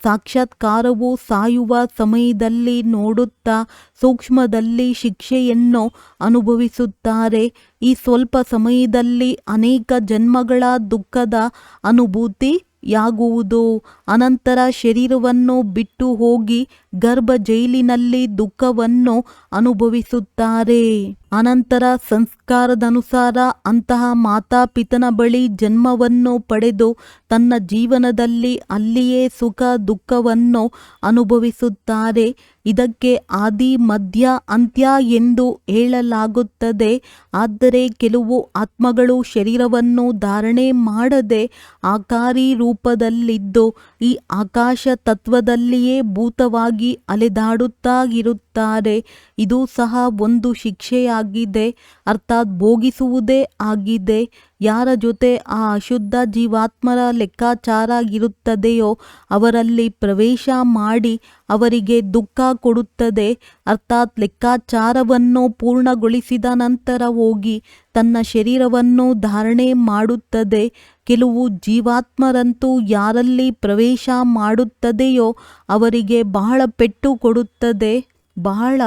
ಸಾಕ್ಷಾತ್ಕಾರವು ಸಾಯುವ ಸಮಯದಲ್ಲಿ ನೋಡುತ್ತಾ ಸೂಕ್ಷ್ಮದಲ್ಲಿ ಶಿಕ್ಷೆಯನ್ನು ಅನುಭವಿಸುತ್ತಾರೆ. ಈ ಸ್ವಲ್ಪ ಸಮಯದಲ್ಲಿ ಅನೇಕ ಜನ್ಮಗಳ ದುಃಖದ ಅನುಭೂತಿಯಾಗುವುದು. ಅನಂತರ ಶರೀರವನ್ನು ಬಿಟ್ಟು ಹೋಗಿ ಗರ್ಭ ಜೈಲಿನಲ್ಲಿ ದುಃಖವನ್ನು ಅನುಭವಿಸುತ್ತಾರೆ. ಅನಂತರ ಸಂಸ್ಕಾರದನುಸಾರ ಅಂತಹ ಮಾತಾಪಿತನ ಬಳಿ ಜನ್ಮವನ್ನು ಪಡೆದು ತನ್ನ ಜೀವನದಲ್ಲಿ ಅಲ್ಲಿಯೇ ಸುಖ ದುಃಖವನ್ನು ಅನುಭವಿಸುತ್ತಾರೆ. ಇದಕ್ಕೆ ಆದಿ ಮಧ್ಯ ಅಂತ್ಯ ಎಂದು ಹೇಳಲಾಗುತ್ತದೆ. ಆದರೆ ಕೆಲವು ಆತ್ಮಗಳು ಶರೀರವನ್ನು ಧಾರಣೆ ಮಾಡದೆ ಆಕಾರಿ ರೂಪದಲ್ಲಿದ್ದು ಈ ಆಕಾಶ ತತ್ವದಲ್ಲಿಯೇ ಭೂತವಾಗಿ ಅಲೆದಾಡುತ್ತಾ ಇರುತ್ತಾರೆ. ಇದು ಸಹ ಒಂದು ಶಿಕ್ಷೆಯಾಗಿದೆ, ಅರ್ಥಾತ್ ಭೋಗಿಸುವುದೇ ಆಗಿದೆ. ಯಾರ ಜೊತೆ ಆ ಅಶುದ್ಧ ಜೀವಾತ್ಮರ ಲೆಕ್ಕಾಚಾರ ಇರುತ್ತದೆಯೋ ಅವರಲ್ಲಿ ಪ್ರವೇಶ ಮಾಡಿ ಅವರಿಗೆ ದುಃಖ ಕೊಡುತ್ತದೆ. ಅರ್ಥಾತ್ ಲೆಕ್ಕಾಚಾರವನ್ನು ಪೂರ್ಣಗೊಳಿಸಿದ ನಂತರ ಹೋಗಿ ತನ್ನ ಶರೀರವನ್ನು ಧಾರಣೆ ಮಾಡುತ್ತದೆ. ಕೆಲವು ಜೀವಾತ್ಮರಂತೂ ಯಾರಲ್ಲಿ ಪ್ರವೇಶ ಮಾಡುತ್ತದೆಯೋ ಅವರಿಗೆ ಬಹಳ ಪೆಟ್ಟು ಕೊಡುತ್ತದೆ, ಬಹಳ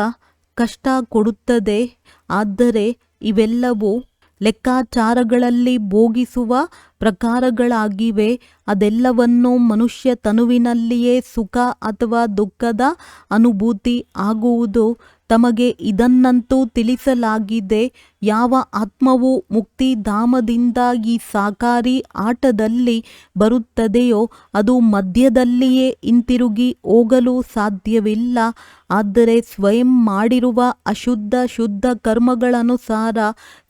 ಕಷ್ಟ ಕೊಡುತ್ತದೆ. ಆದರೆ ಇವೆಲ್ಲವೂ ಲೆಕ್ಕಾಚಾರಗಳಲ್ಲಿ ಭೋಗಿಸುವ ಪ್ರಕಾರಗಳಾಗಿವೆ. ಅದೆಲ್ಲವನ್ನು ಮನುಷ್ಯ ತನುವಿನಲ್ಲಿಯೇ ಸುಖ ಅಥವಾ ದುಃಖದ ಅನುಭೂತಿ ಆಗುವುದು. ತಮಗೆ ಇದನ್ನಂತೂ ತಿಳಿಸಲಾಗಿದೆ. ಯಾವ ಆತ್ಮವು ಮುಕ್ತಿಧಾಮದಿಂದ ಈ ಸಾಕಾರಿ ಆಟದಲ್ಲಿ ಬರುತ್ತದೆಯೋ ಅದು ಮಧ್ಯದಲ್ಲಿಯೇ ಹಿಂತಿರುಗಿ ಹೋಗಲು ಸಾಧ್ಯವಿಲ್ಲ. ಆದರೆ ಸ್ವಯಂ ಮಾಡಿರುವ ಅಶುದ್ಧ ಶುದ್ಧ ಕರ್ಮಗಳನುಸಾರ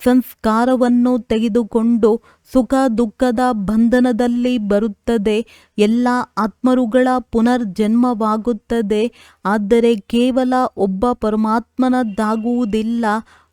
ಸಂಸ್ಕಾರವನ್ನು ತೆಗೆದುಕೊಂಡು ಸುಖ ದುಃಖದ ಬಂಧನದಲ್ಲಿ ಬರುತ್ತದೆ. ಎಲ್ಲ ಆತ್ಮರುಗಳ ಪುನರ್ಜನ್ಮವಾಗುತ್ತದೆ. ಆದರೆ ಕೇವಲ ಒಬ್ಬ ಪರಮಾತ್ಮನದ್ದಾಗುವುದಿಲ್ಲ.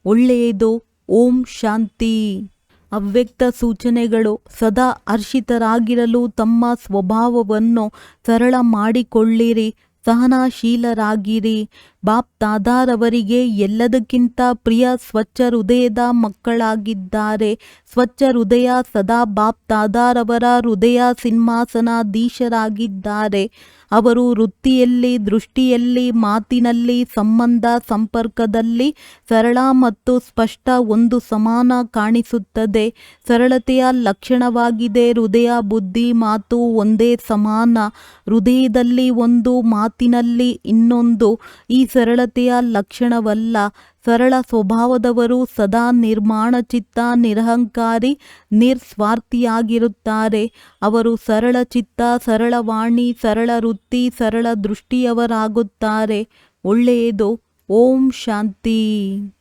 ಒಳ್ಳೆಯದು. ಓಂ ಶಾಂತಿ. ಅವ್ಯಕ್ತ ಸೂಚನೆಗಳು. ಸದಾ ಹರ್ಷಿತರಾಗಿರಲು ತಮ್ಮ ಸ್ವಭಾವವನ್ನು ಸರಳ ಮಾಡಿಕೊಳ್ಳಿರಿ. ಸಹನಶೀಲರಾಗಿರಿ. ಬಾಪ್ ದಾದಾರವರಿಗೆ ಎಲ್ಲದಕ್ಕಿಂತ ಪ್ರಿಯ ಸ್ವಚ್ಛ ಹೃದಯದ ಮಕ್ಕಳಾಗಿದ್ದಾರೆ. ಸ್ವಚ್ಛ ಹೃದಯ ಸದಾ ಬಾಪ್ ದಾದಾರವರ ಹೃದಯ ಸಿಂಹಾಸನಾಧೀಶರಾಗಿದ್ದಾರೆ. ಅವರು ವೃತ್ತಿಯಲ್ಲಿ, ದೃಷ್ಟಿಯಲ್ಲಿ, ಮಾತಿನಲ್ಲಿ, ಸಂಬಂಧ ಸಂಪರ್ಕದಲ್ಲಿ ಸರಳ ಮತ್ತು ಸ್ಪಷ್ಟ ಒಂದು ಸಮಾನ ಕಾಣಿಸುತ್ತದೆ. ಸರಳತೆಯ ಲಕ್ಷಣವಾಗಿದೆ. ಹೃದಯ ಬುದ್ಧಿ ಮಾತು ಒಂದೇ ಸಮಾನ. ಹೃದಯದಲ್ಲಿ ಒಂದು, ಮಾತಿನಲ್ಲಿ ಇನ್ನೊಂದು. ಈ ಸರಳತೆಯ ಲಕ್ಷಣವಲ್ಲ. ಸರಳ ಸ್ವಭಾವದವರು ಸದಾ ನಿರ್ಮಾಣ ಚಿತ್ತ, ನಿರಹಂಕಾರಿ, ನಿಸ್ವಾರ್ಥಿಯಾಗಿರುತ್ತಾರೆ. ಅವರು ಸರಳ ಚಿತ್ತ, ಸರಳ ವಾಣಿ, ಸರಳ ವೃತ್ತಿ, ಸರಳ ದೃಷ್ಟಿಯವರಾಗುತ್ತಾರೆ. ಒಳ್ಳೆಯದು. ಓಂ ಶಾಂತಿ.